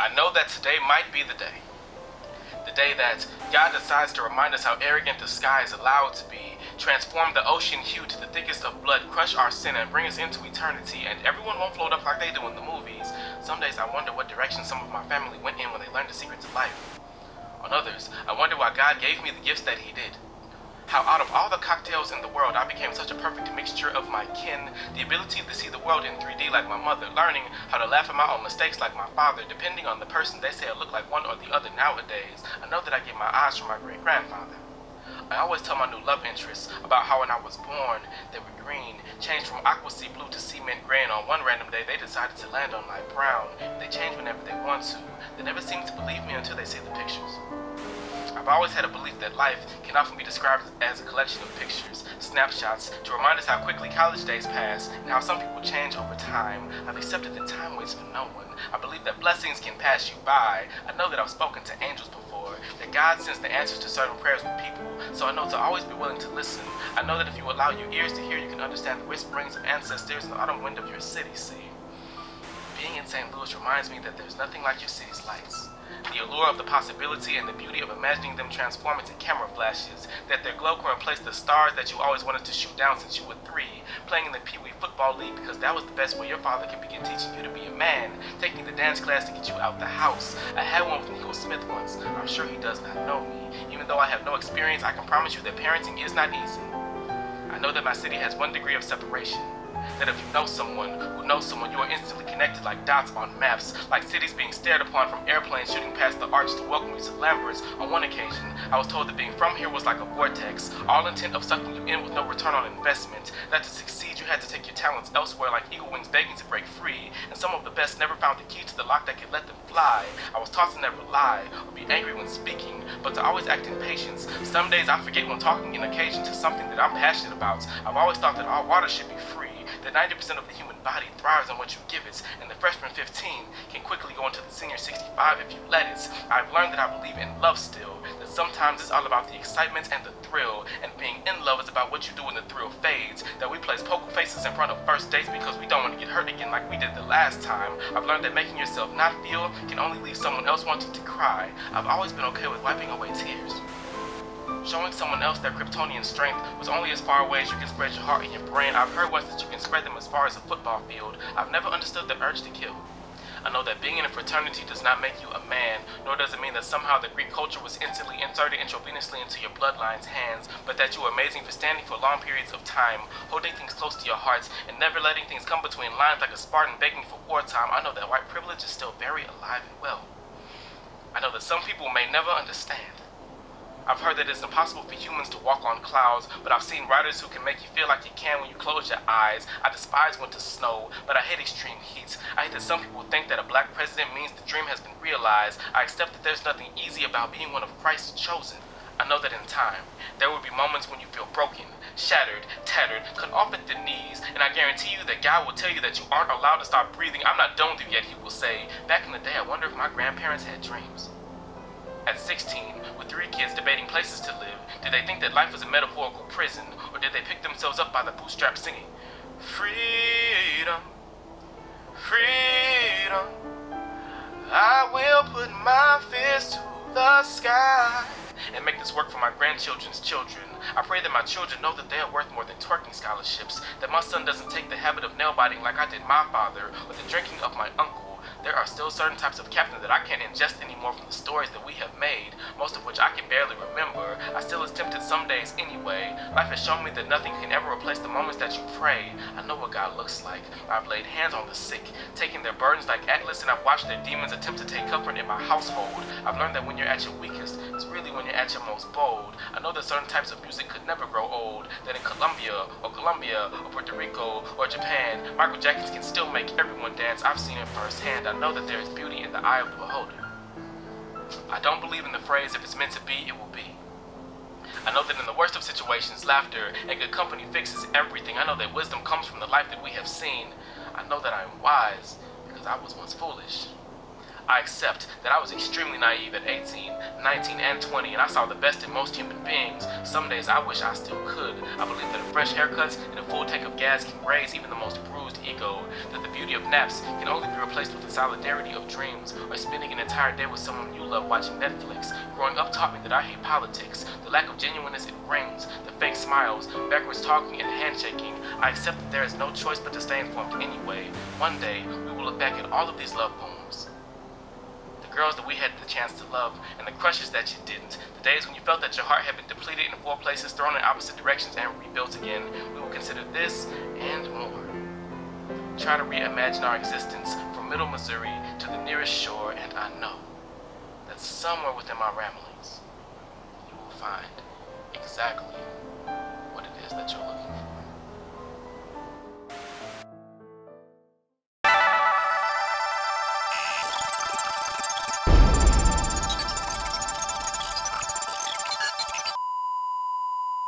I know that today might be the day. The day that God decides to remind us how arrogant the sky is allowed to be, transform the ocean hue to the thickest of blood, crush our sin, and bring us into eternity, and everyone won't float up like they do in the movies. Some days I wonder what direction some of my family went in when they learned the secrets of life. On others, I wonder why God gave me the gifts that He did. How out of all the cocktails in the world, I became such a perfect mixture of my kin, the ability to see the world in 3D like my mother, learning how to laugh at my own mistakes like my father, depending on the person they say I look like one or the other nowadays. I know that I get my eyes from my great-grandfather. I always tell my new love interests about how when I was born, they were green, changed from aqua sea blue to cement gray, and on one random day they decided to land on light brown. They change whenever they want to. They never seem to believe me until they see the pictures. I've always had a belief that life can often be described as a collection of pictures, snapshots, to remind us how quickly college days pass and how some people change over time. I've accepted that time waits for no one. I believe that blessings can pass you by. I know that I've spoken to angels before, that God sends the answers to certain prayers with people, so I know to always be willing to listen. I know that if you allow your ears to hear, you can understand the whisperings of ancestors in the autumn wind of your city, see. Being in St. Louis reminds me that there's nothing like your city's lights. The allure of the possibility and the beauty of imagining them transform into camera flashes, that their glow can replace the stars that you always wanted to shoot down since you were 3, playing in the Pee Wee Football League because that was the best way your father could begin teaching you to be a man, taking the dance class to get you out the house. I had one with Nico Smith once. I'm sure he does not know me. Even though I have no experience, I can promise you that parenting is not easy. I know that my city has 1 degree of separation. That if you know someone who knows someone, you are instantly connected like dots on maps, like cities being stared upon from airplanes shooting past the arch to welcome you to Lambert's. On one occasion, I was told that being from here was like a vortex, all intent of sucking you in with no return on investment, that to succeed you had to take your talents elsewhere like eagle wings begging to break free, and some of the best never found the key to the lock that could let them fly. I was taught to never lie or be angry when speaking, but to always act in patience. Some days I forget when talking in occasion to something that I'm passionate about. I've always thought that all water should be free, that 90% of the human body thrives on what you give it, and the freshman 15 can quickly go into the senior 65 if you let it. I've learned that I believe in love still, that sometimes it's all about the excitement and the thrill, and being in love is about what you do when the thrill fades, that we place poker faces in front of first dates because we don't want to get hurt again like we did the last time. I've learned that making yourself not feel can only leave someone else wanting to cry. I've always been okay with wiping away tears. Showing someone else their Kryptonian strength was only as far away as you can spread your heart and your brain. I've heard once that you can spread them as far as a football field. I've never understood the urge to kill. I know that being in a fraternity does not make you a man, nor does it mean that somehow the Greek culture was instantly inserted intravenously into your bloodline's hands, but that you are amazing for standing for long periods of time, holding things close to your hearts, and never letting things come between lines like a Spartan begging for wartime. I know that white privilege is still very alive and well. I know that some people may never understand. I've heard that it's impossible for humans to walk on clouds, but I've seen writers who can make you feel like you can when you close your eyes. I despise winter snow, but I hate extreme heat. I hate that some people think that a black president means the dream has been realized. I accept that there's nothing easy about being one of Christ's chosen. I know that in time, there will be moments when you feel broken, shattered, tattered, cut off at the knees, and I guarantee you that God will tell you that you aren't allowed to stop breathing. I'm not done with you yet, He will say. Back in the day, I wonder if my grandparents had dreams. At 16, with 3 kids debating places to live, did they think that life was a metaphorical prison, or did they pick themselves up by the bootstraps singing, "Freedom, freedom, I will put my fist to the sky," and make this work for my grandchildren's children. I pray that my children know that they are worth more than twerking scholarships, that my son doesn't take the habit of nail biting like I did my father, or the drinking of my uncle. There are still certain types of captain that I can't ingest anymore from the stories that we have made, most of which I can barely remember. I still is tempted some days anyway. Life has shown me that nothing can ever replace the moments that you pray. I know what God looks like. I've laid hands on the sick, taken their burdens like Atlas, and I've watched their demons attempt to take comfort in my household. I've learned that when you're at your weakest, it's really when you're at your most bold. I know that certain types of music could never grow old, that in Colombia, or Puerto Rico, or Japan, Michael Jackson can still make everyone dance. I've seen it firsthand. I know that there is beauty in the eye of the beholder. I don't believe in the phrase, if it's meant to be, it will be. I know that in the worst of situations, laughter and good company fixes everything. I know that wisdom comes from the life that we have seen. I know that I am wise because I was once foolish. I accept that I was extremely naive at 18, 19, and 20, and I saw the best in most human beings. Some days I wish I still could. I believe that a fresh haircut and a full tank of gas can raise even the most bruised ego, that the beauty of naps can only be replaced with the solidarity of dreams, or spending an entire day with someone you love watching Netflix. Growing up taught me that I hate politics, the lack of genuineness it brings, the fake smiles, backwards talking, and handshaking. I accept that there is no choice but to stay informed anyway. One day, we will look back at all of these love poems. The girls that we had the chance to love, and the crushes that you didn't. The days when you felt that your heart had been depleted in 4 places, thrown in opposite directions, and rebuilt again. We will consider this and more. Try to reimagine our existence from Middle Missouri to the nearest shore, and I know that somewhere within my ramblings, you will find exactly what it is that you're looking for.